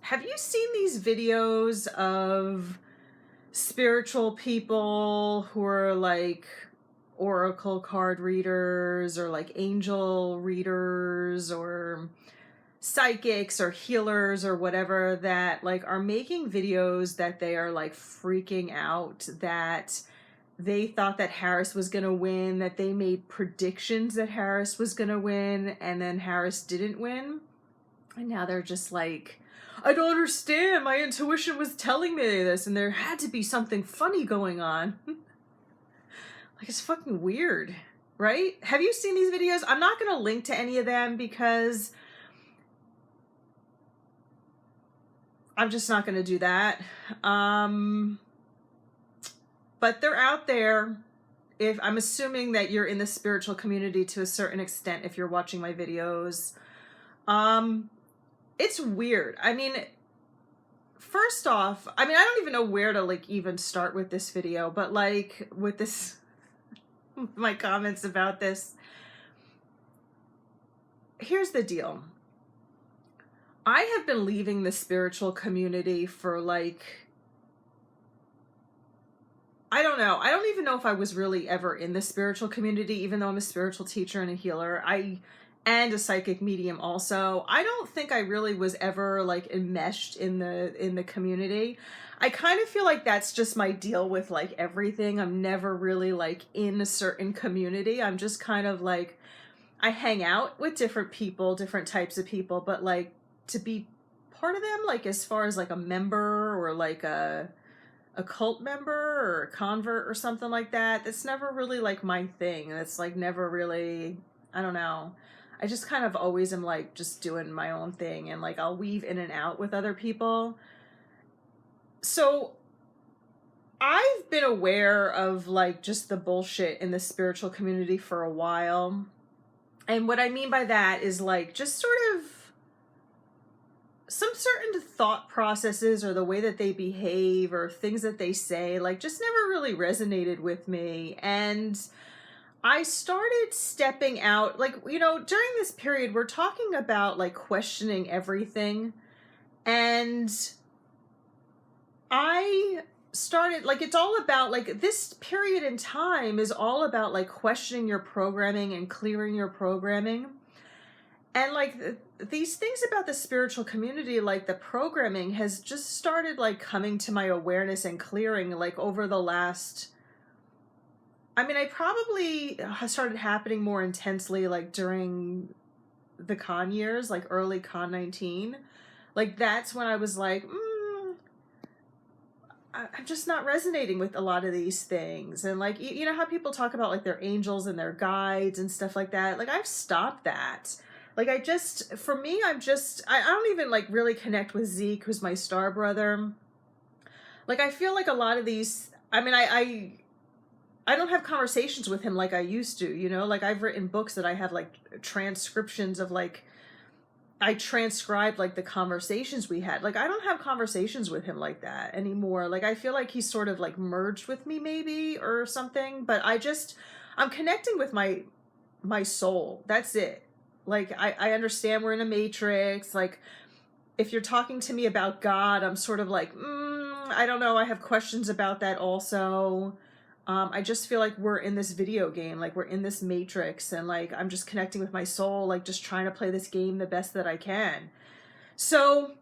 Have you seen these videos of spiritual people who are like oracle card readers or like angel readers or psychics or healers or whatever that like are making videos that they are like freaking out that they thought that Harris was going to win, that they made predictions that Harris was going to win, and then Harris didn't win? And now they're just like, I don't understand. My intuition was telling me this, and there had to be something funny going on. Like, it's fucking weird, right? Have you seen these videos? I'm not going to link to any of them because I'm just not going to do that. But they're out there. If I'm assuming that you're in the spiritual community to a certain extent, if you're watching my videos, it's weird. I mean, first off, I mean, I don't even know where to like even start with this video, but like with this, my comments about this. Here's the deal. I have been leaving the spiritual community for like, I don't know. I don't even know if I was really ever in the spiritual community, even though I'm a spiritual teacher and a healer. And a psychic medium also. I don't think I really was ever like enmeshed in the community. I kind of feel like that's just my deal with like everything. I'm never really like in a certain community. I'm just kind of like, I hang out with different people, different types of people, but like to be part of them, like as far as like a member or like a cult member or a convert or something like that, that's never really like my thing. That's like never really, I don't know. I just kind of always am like just doing my own thing, and like I'll weave in and out with other people. So I've been aware of like just the bullshit in the spiritual community for a while. And what I mean by that is like just sort of some certain thought processes or the way that they behave or things that they say, like just never really resonated with me. And I started stepping out, like, you know, during this period, we're talking about like questioning everything. And I started, like, it's all about, like, this period in time is all about like questioning your programming and clearing your programming. And like these things about the spiritual community, like the programming has just started like coming to my awareness and clearing like over the last, I mean, I probably started happening more intensely like during the con years, like early con 19. Like that's when I was like, I'm just not resonating with a lot of these things. And like, you know how people talk about like their angels and their guides and stuff like that? Like I've stopped that. Like I just, for me, I don't even like really connect with Zeke, who's my star brother. Like I feel like a lot of these, I mean, I don't have conversations with him like I used to, you know, like I've written books that I have like transcriptions of like, I transcribed like the conversations we had. Like I don't have conversations with him like that anymore. Like I feel like he's sort of like merged with me maybe or something, but I'm connecting with my soul. That's it. Like I understand we're in a matrix. Like if you're talking to me about God, I'm sort of like, I don't know. I have questions about that also. I just feel like we're in this video game, like we're in this matrix, and like I'm just connecting with my soul, like just trying to play this game the best that I can. So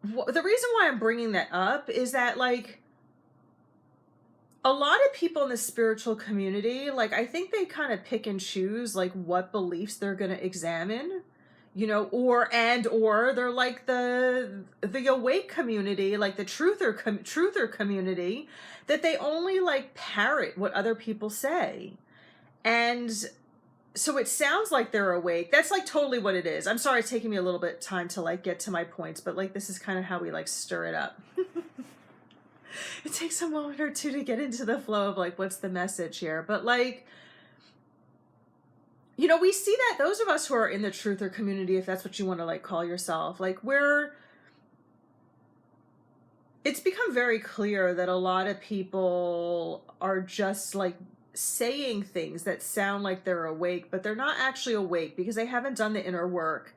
the reason why I'm bringing that up is that like a lot of people in the spiritual community, like I think they kind of pick and choose like what beliefs they're going to examine, you know, or they're like the awake community, like the truther community, that they only like parrot what other people say. And so it sounds like they're awake. That's like totally what it is. I'm sorry it's taking me a little bit of time to like get to my points, but like this is kind of how we like stir it up. It takes a moment or two to get into the flow of like what's the message here. But like, you know, we see that those of us who are in the truther community, if that's what you want to like call yourself, like it's become very clear that a lot of people are just like saying things that sound like they're awake, but they're not actually awake because they haven't done the inner work.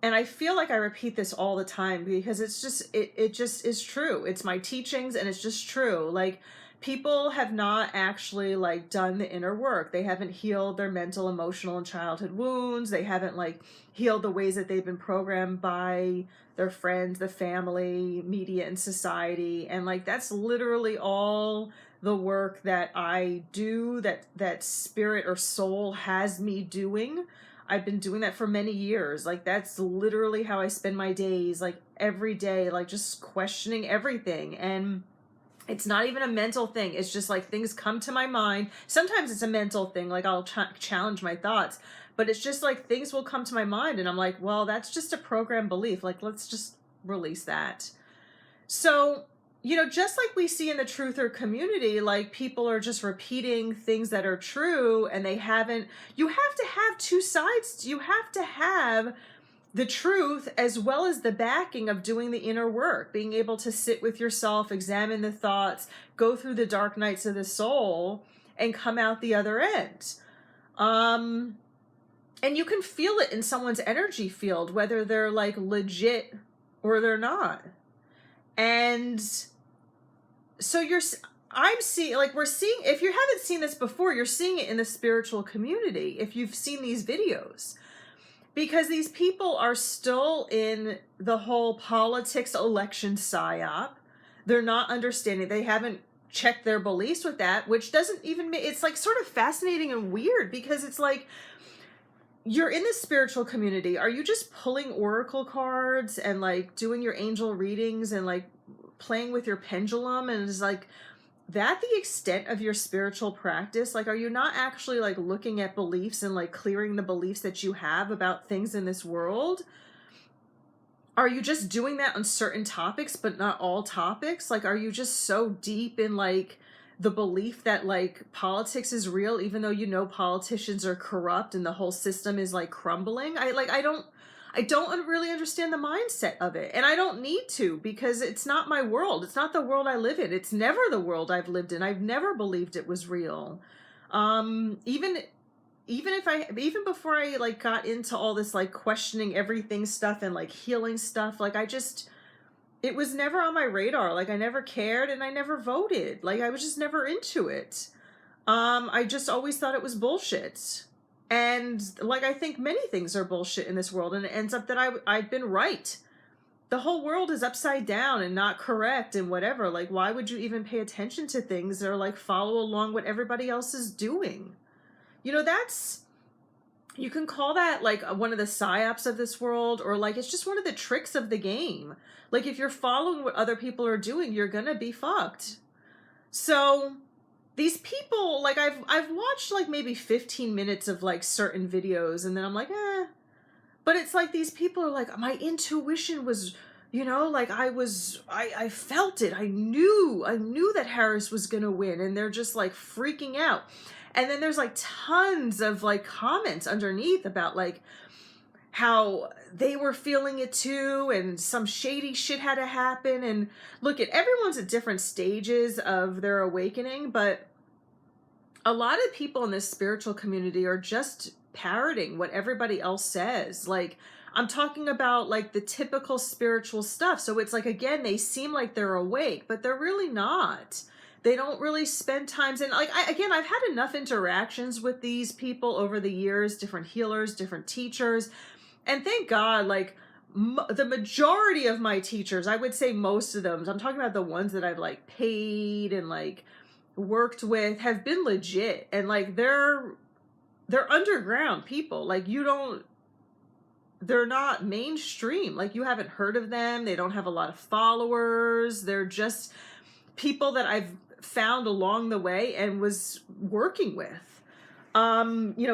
And I feel like I repeat this all the time because it's just, it just is true. It's my teachings and it's just true. Like, people have not actually like done the inner work. They haven't healed their mental, emotional, and childhood wounds. They haven't like healed the ways that they've been programmed by their friends, the family, media, and society. And like, that's literally all the work that I do, that spirit or soul has me doing. I've been doing that for many years. Like, that's literally how I spend my days, like every day, like just questioning everything. And it's not even a mental thing. It's just like things come to my mind. Sometimes it's a mental thing, like I'll challenge my thoughts, but it's just like things will come to my mind and I'm like, well, that's just a programmed belief. Like, let's just release that. So, just like we see in the truther community, like people are just repeating things that are true and they haven't, you have to have two sides. You have to have the truth as well as the backing of doing the inner work, being able to sit with yourself, examine the thoughts, go through the dark nights of the soul and come out the other end. And you can feel it in someone's energy field, whether they're like legit or they're not. And so I'm seeing, like, we're seeing, if you haven't seen this before, you're seeing it in the spiritual community, if you've seen these videos, because these people are still in the whole politics election psyop. They're not understanding. They haven't checked their beliefs with that, which doesn't even make, it's like sort of fascinating and weird because it's like, you're in the spiritual community. Are you just pulling oracle cards and like doing your angel readings and like playing with your pendulum? And it's like, that the extent of your spiritual practice? Like, are you not actually like looking at beliefs and like clearing the beliefs that you have about things in this world? Are you just doing that on certain topics, but not all topics? Like, are you just so deep in like the belief that like politics is real, even though politicians are corrupt and the whole system is like crumbling? I don't really understand the mindset of it. And I don't need to, because it's not my world. It's not the world I live in. It's never the world I've lived in. I've never believed it was real. Even before I like got into all this like questioning everything stuff and like healing stuff, like it was never on my radar. Like, I never cared and I never voted. Like, I was just never into it. I just always thought it was bullshit. And like, I think many things are bullshit in this world, and it ends up that I've been right. The whole world is upside down and not correct and whatever. Like, why would you even pay attention to things or like follow along what everybody else is doing? You can call that like one of the psyops of this world, or like it's just one of the tricks of the game. Like, if you're following what other people are doing, you're gonna be fucked. So these people, like, I've watched like maybe 15 minutes of like certain videos, and then I'm like, eh. But it's like these people are like, my intuition was, like I felt it. I knew that Harris was gonna win, and they're just like freaking out. And then there's like tons of like comments underneath about like how they were feeling it too, and some shady shit had to happen. And look, everyone's at different stages of their awakening, but a lot of people in this spiritual community are just parroting what everybody else says. Like, I'm talking about like the typical spiritual stuff. So it's like, again, they seem like they're awake, but they're really not. They don't really spend times. And like, I've had enough interactions with these people over the years, different healers, different teachers. And thank God, like the majority of my teachers, I would say most of them, I'm talking about the ones that I've like paid and like worked with, have been legit. And like, they're underground people. Like, they're not mainstream. Like, you haven't heard of them. They don't have a lot of followers. They're just people that I've found along the way and was working with,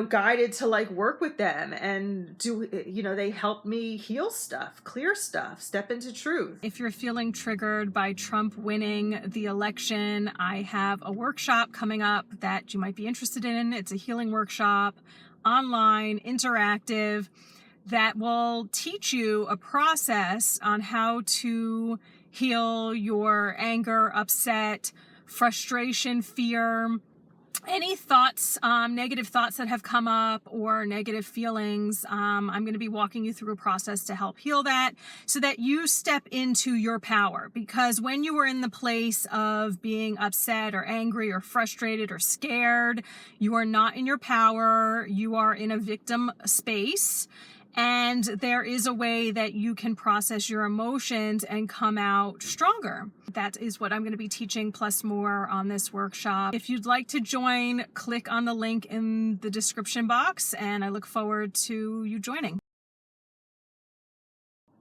guided to like work with them and do, they help me heal stuff, clear stuff, step into truth. If you're feeling triggered by Trump winning the election, I have a workshop coming up that you might be interested in. It's a healing workshop, online, interactive, that will teach you a process on how to heal your anger, upset, frustration, fear, any thoughts, negative thoughts that have come up or negative feelings, I'm going to be walking you through a process to help heal that so that you step into your power. Because when you are in the place of being upset or angry or frustrated or scared, you are not in your power. You are in a victim space. And there is a way that you can process your emotions and come out stronger. That is what I'm going to be teaching, plus more on this workshop. If you'd like to join, click on the link in the description box, and I look forward to you joining.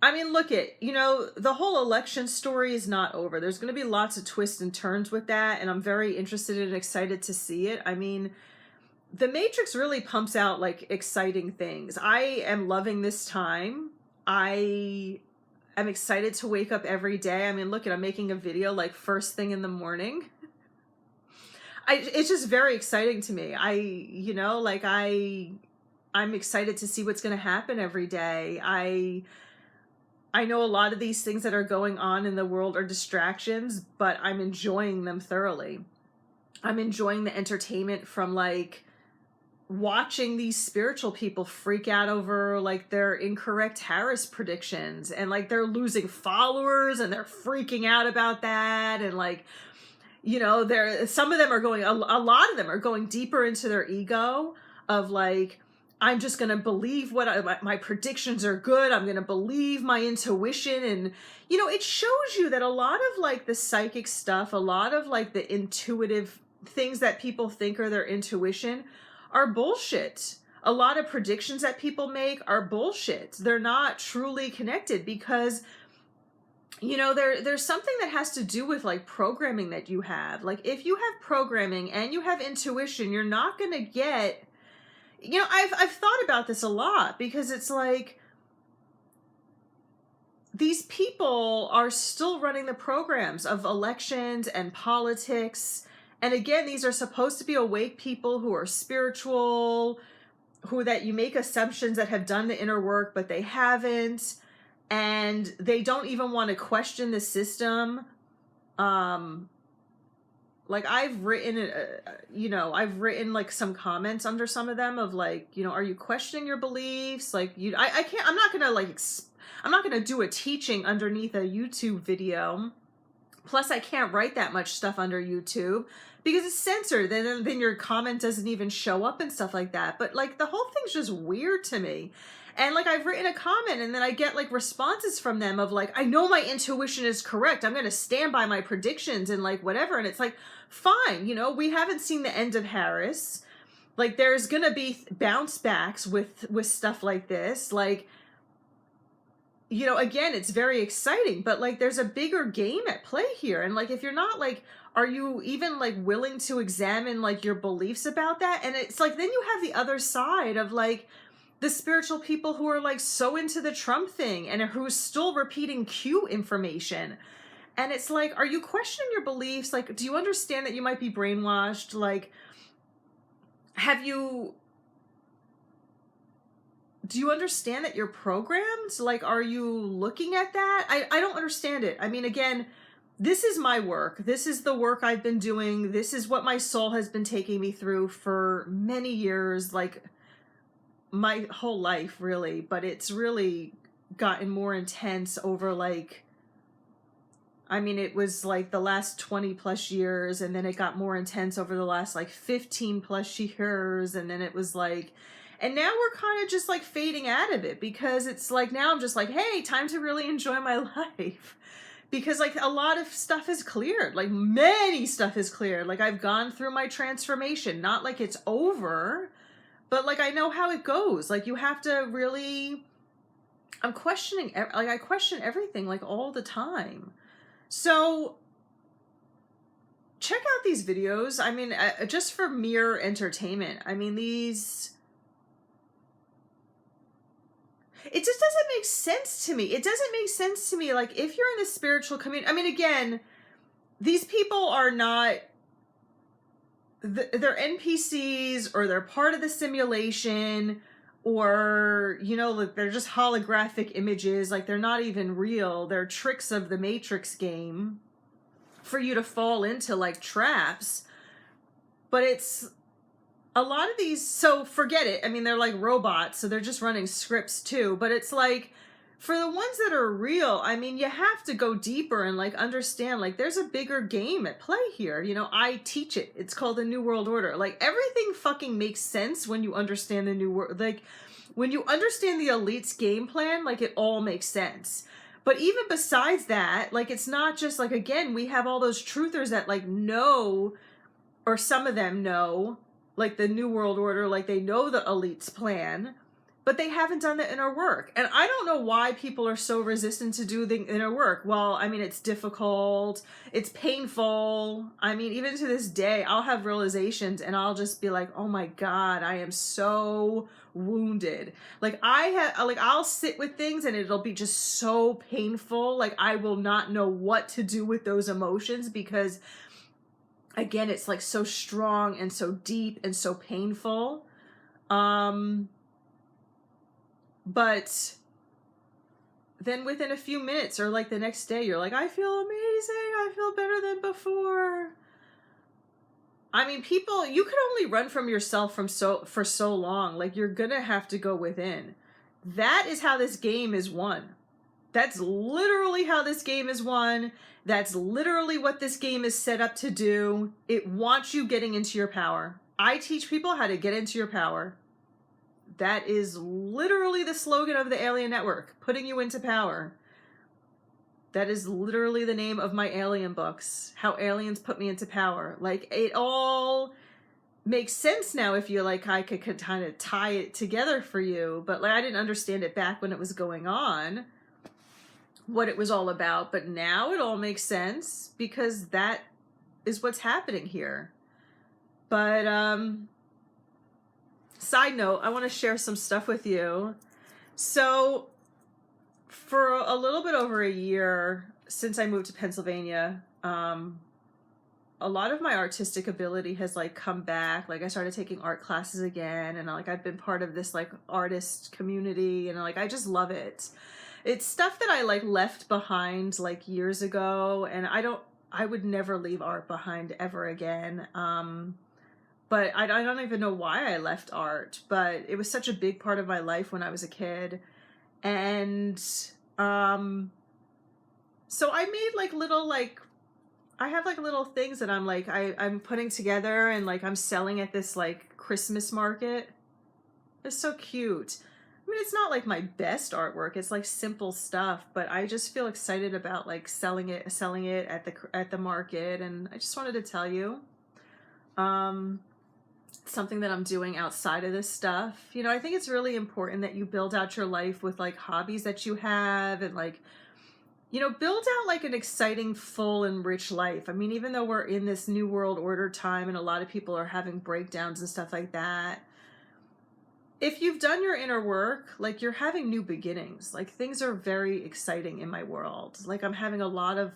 I mean, look the whole election story is not over. There's going to be lots of twists and turns with that, and I'm very interested and excited to see it. I mean, the Matrix really pumps out like exciting things. I am loving this time. I am excited to wake up every day. I mean, I'm making a video like first thing in the morning. It's just very exciting to me. I'm excited to see what's going to happen every day. I know a lot of these things that are going on in the world are distractions, but I'm enjoying them thoroughly. I'm enjoying the entertainment from like watching these spiritual people freak out over like their incorrect Harris predictions, and like they're losing followers and they're freaking out about that. And like, some of them are going, a lot of them are going deeper into their ego of like, I'm just going to believe my predictions are good. I'm going to believe my intuition. And, it shows you that a lot of like the psychic stuff, a lot of like the intuitive things that people think are their intuition are bullshit. A lot of predictions that people make are bullshit. They're not truly connected because, there's something that has to do with like programming that you have. Like if you have programming and you have intuition, you're not going to get, I've thought about this a lot because it's like, these people are still running the programs of elections and politics. And again, these are supposed to be awake people who are spiritual, that you make assumptions that have done the inner work, but they haven't. And they don't even want to question the system. Like I've written, like some comments under some of them of like, are you questioning your beliefs? Like I can't, I'm not going to do a teaching underneath a YouTube video. Plus I can't write that much stuff under YouTube because it's censored. Then your comment doesn't even show up and stuff like that. But like the whole thing's just weird to me. And like I've written a comment and then I get like responses from them of like, I know my intuition is correct. I'm going to stand by my predictions and like whatever. And it's like, fine, we haven't seen the end of Harris. Like there's going to be bounce backs with stuff like this. Like, again, it's very exciting, but like there's a bigger game at play here. And like, if you're not like, are you even like willing to examine like your beliefs about that? And it's like, then you have the other side of like the spiritual people who are like so into the Trump thing and who's still repeating Q information. And it's like, are you questioning your beliefs? Like, do you understand that you might be brainwashed? Like, do you understand that you're programmed? Like, are you looking at that? I don't understand it. I mean, again, this is my work. This is the work I've been doing. This is what my soul has been taking me through for many years, like my whole life, really. But it's really gotten more intense over like, I mean, it was like the last 20 plus years, and then it got more intense over the last like 15 plus years. And then it was like, and now we're kind of just like fading out of it because it's like, now I'm just like, hey, time to really enjoy my life. Because like a lot of stuff is cleared, like many stuff is cleared. Like I've gone through my transformation, not like it's over, but like I know how it goes. Like you have to really, I question everything like all the time. So check out these videos. I mean, just for mere entertainment. I mean, it just doesn't make sense to me. It doesn't make sense to me. Like, if you're in the spiritual community, I mean, again, these people are not, they're NPCs or they're part of the simulation or, like they're just holographic images. Like, they're not even real. They're tricks of the Matrix game for you to fall into, like, traps. but it's a lot of these, so forget it. I mean, they're like robots, so they're just running scripts too, but it's like, for the ones that are real, I mean, you have to go deeper and like understand, like there's a bigger game at play here. You know, I teach it. It's called the New World Order. Like everything fucking makes sense when you understand the New World. Like when you understand the elite's game plan, like it all makes sense. But even besides that, like it's not just like, again, we have all those truthers that like know, or some of them know, like the New World Order, like they know the elite's plan, but they haven't done the inner work. And I don't know why people are so resistant to do the inner work. Well, I mean, it's difficult, it's painful. I mean, even to this day, I'll have realizations and I'll just be like, oh my God, I am so wounded. Like I'll sit with things and it'll be just so painful. Like I will not know what to do with those emotions because, again, it's like so strong and so deep and so painful. But then within a few minutes or like the next day, you're like, I feel amazing. I feel better than before. I mean, people, you can only run from yourself for so long. Like you're gonna have to go within. That is how this game is won. That's literally how this game is won. That's literally what this game is set up to do. It wants you getting into your power. I teach people how to get into your power. That is literally the slogan of the Alien Network, putting you into power. That is literally the name of my alien books, how aliens put me into power. Like, it all makes sense now if you like, I could kind of tie it together for you. But like, I didn't understand it back when it was going on, what it was all about. But now it all makes sense because that is what's happening here. But, side note, I want to share some stuff with you. So for a little bit over a year since I moved to Pennsylvania, a lot of my artistic ability has like come back. Like I started taking art classes again, and like I've been part of this like artist community, and like I just love it. It's stuff that I like left behind like years ago, and I would never leave art behind ever again. But I don't even know why I left art, but it was such a big part of my life when I was a kid. And so I made like little, like, I have like little things that I'm putting together and like I'm selling at this like Christmas market. It's so cute. I mean, it's not like my best artwork. It's like simple stuff, but I just feel excited about like selling it at the market. And I just wanted to tell you. Something that I'm doing outside of this stuff. You know, I think it's really important that you build out your life with like hobbies that you have and like, you know, build out like an exciting, full and rich life. I mean, even though we're in this New World Order time and a lot of people are having breakdowns and stuff like that, if you've done your inner work, like you're having new beginnings. Like things are very exciting in my world. Like I'm having a lot of,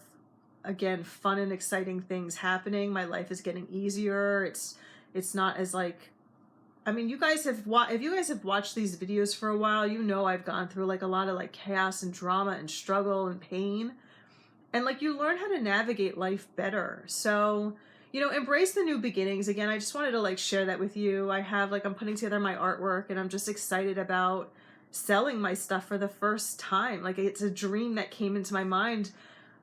again, fun and exciting things happening. My life is getting easier. It's not as like, I mean, if you guys have watched these videos for a while, you know I've gone through like a lot of like chaos and drama and struggle and pain. And like you learn how to navigate life better. So, you know, embrace the new beginnings. Again, I just wanted to like share that with you. I'm putting together my artwork and I'm just excited about selling my stuff for the first time. Like it's a dream that came into my mind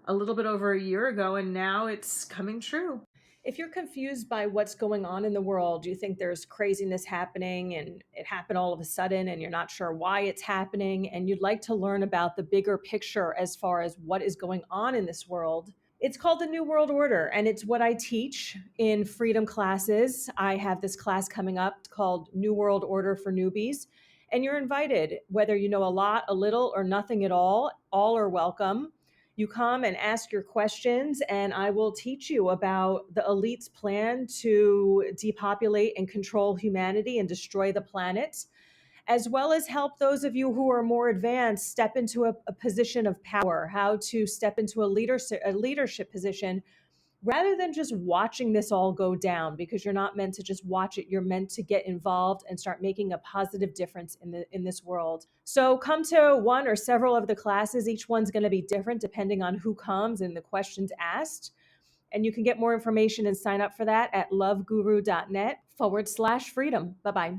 a little bit over a year ago and now it's coming true. If you're confused by what's going on in the world, you think there's craziness happening and it happened all of a sudden and you're not sure why it's happening, and you'd like to learn about the bigger picture as far as what is going on in this world, it's called the New World Order, and it's what I teach in freedom classes. I have this class coming up called New World Order for Newbies, and you're invited, whether you know a lot, a little, or nothing at all are welcome. You come and ask your questions, and I will teach you about the elite's plan to depopulate and control humanity and destroy the planet, as well as help those of you who are more advanced step into a position of power, how to step into a leadership position rather than just watching this all go down, because you're not meant to just watch it. You're meant to get involved and start making a positive difference in this world. So come to one or several of the classes. Each one's going to be different depending on who comes and the questions asked. And you can get more information and sign up for that at loveguru.net/freedom. Bye-bye.